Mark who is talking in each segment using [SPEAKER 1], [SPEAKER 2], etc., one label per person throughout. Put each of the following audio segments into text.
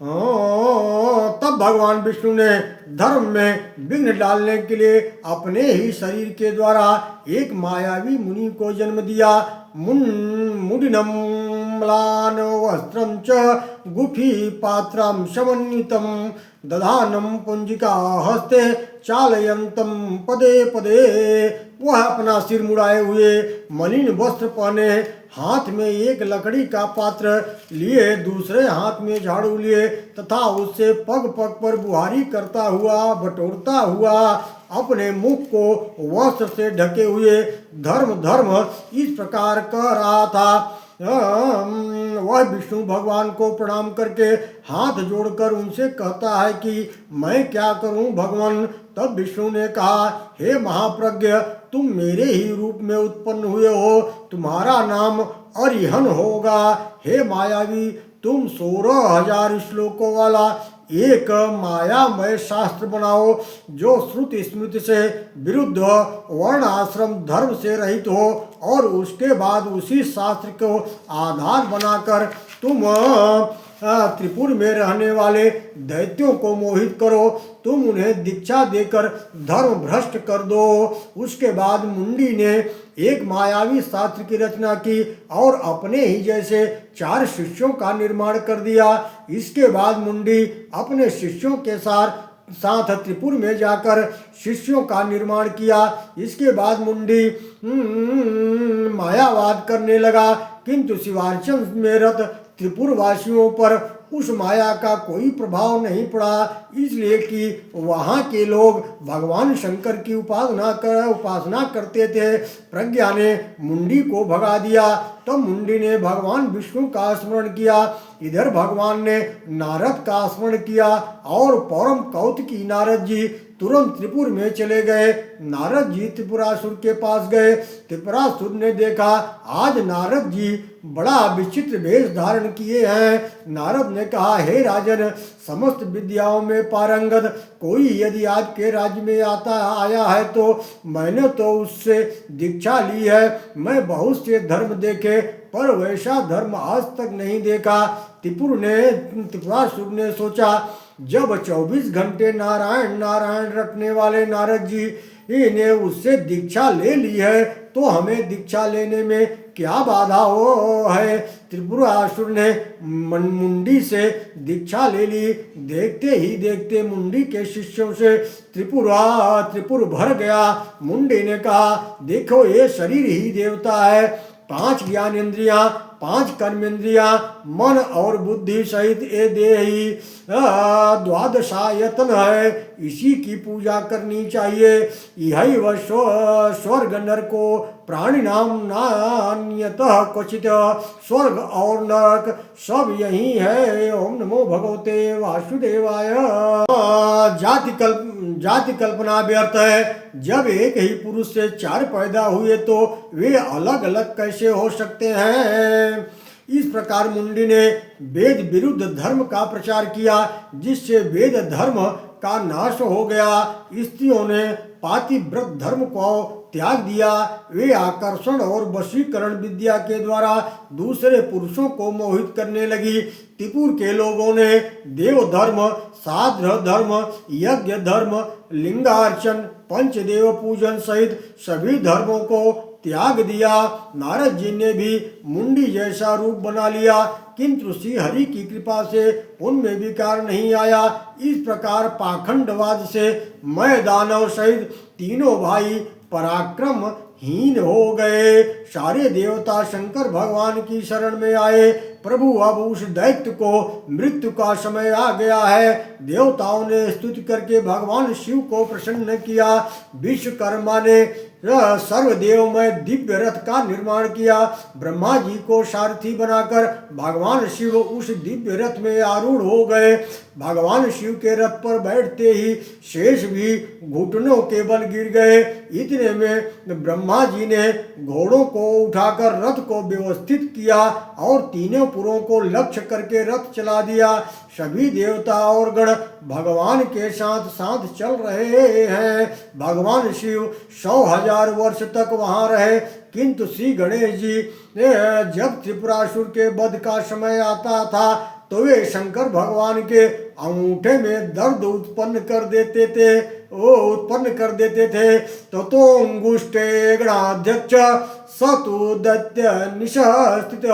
[SPEAKER 1] तब भगवान विष्णु ने धर्म में विघ्न डालने के लिए अपने ही शरीर के द्वारा एक मायावी मुनि को जन्म दिया। मुंडिनम म्लान वस्त्रम च गुफी पात्रम समन्वितम दधानम पुंजिका हस्ते चालयंतम पदे पदे। वह अपना सिर मुड़ाए हुए मलिन वस्त्र पहने, हाथ में एक लकड़ी का पात्र लिए, दूसरे हाथ में झाड़ू लिए तथा उससे पग पग पर बुहारी करता हुआ बटोरता हुआ अपने मुख को वस्त्र से ढके हुए धर्म धर्म इस प्रकार कह रहा था। वह विष्णु भगवान को प्रणाम करके हाथ जोड़कर उनसे कहता है कि मैं क्या करूं भगवान। तब विष्णु ने कहा, हे महाप्रज्ञ, तुम मेरे ही रूप में उत्पन्न हुए हो, तुम्हारा नाम अरिहन होगा। हे मायावी, तुम 16,000 श्लोकों वाला एक मायामय शास्त्र बनाओ जो श्रुति स्मृति से विरुद्ध, वर्ण आश्रम धर्म से रहित हो, और उसके बाद उसी शास्त्र को आधार बनाकर तुम त्रिपुर में रहने वाले दैत्यों को मोहित करो। तुम उन्हें दीक्षा देकर धर्म भ्रष्ट कर दो। उसके बाद मुंडी ने एक मायावी शास्त्र की रचना की और अपने ही जैसे 4 शिष्यों का निर्माण कर दिया। इसके बाद मुंडी अपने शिष्यों के साथ त्रिपुर में जाकर शिष्यों का निर्माण किया। इसके बाद मुंडी मायावाद करने लगा, किंतु शिवार्चन में रत त्रिपुर वासियों पर उस माया का कोई प्रभाव नहीं पड़ा, इसलिए कि वहाँ के लोग भगवान शंकर की उपासना करते थे। प्रज्ञा ने मुंडी को भगा दिया। तब मुंडी ने भगवान विष्णु का स्मरण किया। इधर भगवान ने नारद का स्मरण किया और परम कौतुकी नारद जी तुरंत त्रिपुर में चले गए। नारद जी त्रिपुरासुर के पास गए। त्रिपुरासुर ने देखा आज नारद जी बड़ा विचित्र वेश धारण किए हैं। नारद ने कहा, हे राजन, समस्त विद्याओं में पारंगत कोई यदि आपके राज्य में आया है तो मैंने तो उससे दीक्षा ली है। मैं बहुत से धर्म देखे पर वैसा धर्म आज तक नहीं देखा। त्रिपुरासुर ने सोचा, जब 24 घंटे नारायण नारायण रटने वाले नारद जी ने उससे दीक्षा ले ली है तो हमें दीक्षा लेने में क्या बाधा है। त्रिपुरासुर ने मुंडी से दीक्षा ले ली। देखते ही देखते मुंडी के शिष्यों से त्रिपुर भर गया। मुंडी ने कहा, देखो ये शरीर ही देवता है। 5 ज्ञानेंद्रियां, 5 कर्मेंद्रियां, मन और बुद्धि सहित ये देही 12 है। इसी की पूजा करनी चाहिए। यही वह स्वर्ग नरको प्राणी नाम नान्यतः क्वचित। स्वर्ग और नरक सब यही है। ओम नमो भगवते वासुदेवाय। जाति कल्पना व्यर्थ है। जब एक ही पुरुष से 4 पैदा हुए तो वे अलग अलग कैसे हो सकते हैं। इस प्रकार मुंडी ने वेद विरुद्ध धर्म का प्रचार किया, जिससे वेद धर्म का नाश हो गया। स्त्रियों ने पातिव्रत धर्म को त्याग दिया। वे आकर्षण और वशीकरण विद्या के द्वारा दूसरे पुरुषों को मोहित करने लगी। त्रिपुर के लोगों ने देव धर्म, साध्र धर्म, यज्ञ धर्म, लिंगार्चन, पंचदेव पूजन सहित सभी धर्मों को त्याग दिया। नारद जी ने भी मुंडी जैसा रूप बना लिया, किंतु श्री हरि की कृपा से उनमें विकार नहीं आया। इस प्रकार पाखंडवाद से मैं दानव सहित तीनों भाई पराक्रमहीन हो गए। सारे देवता शंकर भगवान की शरण में आए। प्रभु, अब उस दैत्य को मृत्यु का समय आ गया है। देवताओं ने स्तुति करके भगवान शिव को प्रसन्न किया। विश्वकर्मा ने सर्वदेवमय दिव्य रथ का निर्माण किया। ब्रह्मा जी को सारथी बनाकर भगवान शिव उस दिव्य रथ में आरूढ़ हो गए। भगवान शिव के रथ पर बैठते ही शेष भी घुटनों के बल गिर गए। इतने में ब्रह्मा जी ने घोड़ों को उठाकर रथ को व्यवस्थित किया और तीनों पुरों को लक्ष्य करके रथ चला दिया। सभी देवता और गण भगवान के साथ साथ चल रहे हैं। भगवान शिव 100,000 वर्ष तक वहां रहे, किंतु श्री गणेश जी जब त्रिपुरासुर के वध का समय आता था तो वे शंकर भगवान के अंगूठे में दर्द उत्पन्न कर देते थे। तो अंगुष्ठे गणाध्यक्ष सतु दैत्य निशः स्थित।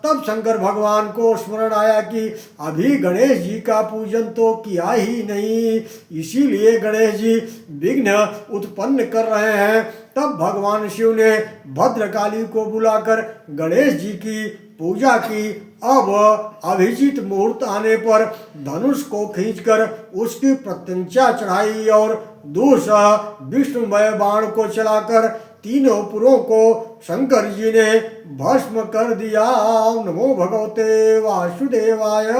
[SPEAKER 1] तब शंकर भगवान को स्मरण आया कि अभी गणेश जी का पूजन तो किया ही नहीं, इसीलिए गणेश जी विघ्न उत्पन्न कर रहे हैं। तब भगवान शिव ने भद्रकाली को बुलाकर गणेश जी की पूजा की। अब अभिजीत मुहूर्त आने पर धनुष को खींचकर उसकी प्रत्यंचा चढ़ाई और दूसरा विष्णुमय बाण को चलाकर तीनों पुरों को शंकर जी ने भस्म कर दिया। नमो भगवते वासुदेवाय।